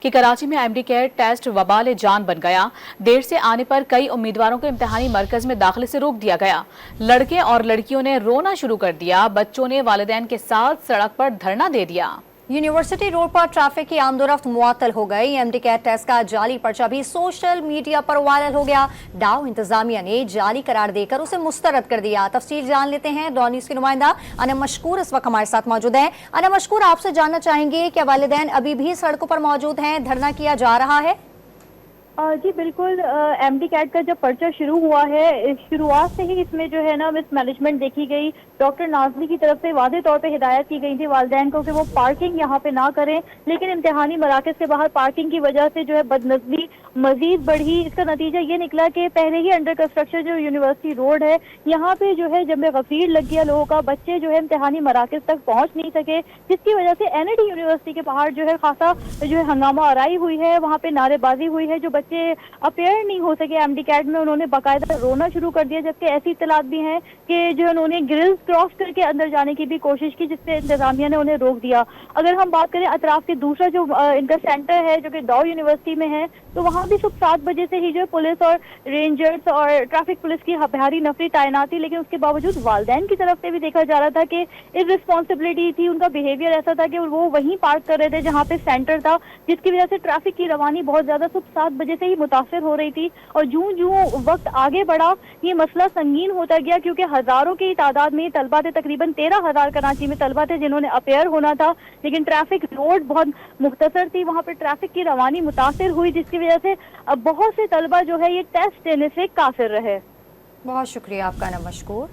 کہ کراچی میں M D care test وبال جان بن گیا۔ دیر سے آنے پر کئی امیدواروں کو امتحانی مرکز میں داخلے سے روک دیا گیا۔ لڑکے اور لڑکیوں نے رونا شروع کر دیا۔ بچوں نے والدین کے ساتھ سڑک پر دھرنا دے دیا۔ یونیورسٹی روڈ پر ٹریفک کی آمد و رفت معطل ہو گئی۔ ایم ڈی کیئر ٹیسٹ کا جعلی پرچہ بھی سوشل میڈیا پر وائرل ہو گیا۔ ڈاؤ انتظامیہ نے جعلی قرار دے کر اسے مسترد کر دیا۔ تفصیل جان لیتے ہیں، ڈاؤ نیوز کی نمائندہ انم مشکور اس وقت ہمارے ساتھ موجود ہیں۔ انم مشکور، آپ سے جاننا چاہیں گے کہ والدین ابھی بھی سڑکوں پر موجود ہیں، دھرنا کیا جا رہا ہے؟ جی بالکل، ایم ڈی کیٹ کا جب پرچہ شروع ہوا ہے، شروعات سے ہی اس میں جو ہے نا مس مینجمنٹ دیکھی گئی۔ ڈاکٹر نازلی کی طرف سے واضح طور پہ ہدایت کی گئی تھی والدین کو کہ وہ پارکنگ یہاں پہ نہ کریں، لیکن امتحانی مراکز کے باہر پارکنگ کی وجہ سے جو ہے بدنظمی مزید بڑھی۔ اس کا نتیجہ یہ نکلا کہ پہلے ہی انڈر کنسٹرکشن جو یونیورسٹی روڈ ہے، یہاں پہ جو ہے جب غفیر لگ گیا لوگوں کا، بچے جو ہے امتحانی مراکز تک پہنچ نہیں سکے، جس کی وجہ سے این ای ڈی یونیورسٹی کے باہر جو ہے خاصا جو ہے ہنگامہ آرائی ہوئی ہے، وہاں پہ نعرے بازی ہوئی ہے۔ جو بچے اپیئر نہیں ہو سکے ایم ڈی کیٹ میں، انہوں نے باقاعدہ رونا شروع کر دیا، جبکہ ایسی اطلاعات بھی ہیں کہ جو انہوں نے گرلز کراس کر کے اندر جانے کی بھی کوشش کی، جس پہ انتظامیہ نے انہیں روک دیا۔ اگر ہم بات کریں اطراف کے دوسرا جو ان کا سینٹر ہے جو کہ ڈاؤ یونیورسٹی میں ہے، تو وہاں بھی صبح 7 بجے سے ہی جو ہے پولیس اور رینجرز اور ٹریفک پولیس کی بھاری نفری تعینات تھی، لیکن اس کے باوجود والدین کی طرف سے بھی دیکھا جا رہا تھا کہ ارسپانسبلٹی تھی، ان کا بیہیویئر ایسا تھا کہ وہ وہیں پارک کر رہے تھے جہاں پہ سینٹر تھا، جس کی وجہ سے ٹریفک کی روانی بہت زیادہ صبح 7 بجے سے ہی متاثر ہو رہی تھی۔ اور جوں جوں وقت آگے بڑھا یہ مسئلہ سنگین ہوتا گیا، کیونکہ ہزاروں کی تعداد میں طلبہ تھے، تقریباً 13,000 کراچی میں طلبہ تھے جنہوں نے اپیئر ہونا تھا، لیکن ٹریفک روڈ بہت مختصر تھی، وہاں پہ ٹریفک کی روانی متاثر ہوئی، جس کی وجہ سے بہت سے طلبہ جو ہے یہ ٹیسٹ دینے سے قاصر رہے۔ بہت شکریہ آپ کا انم مشکور۔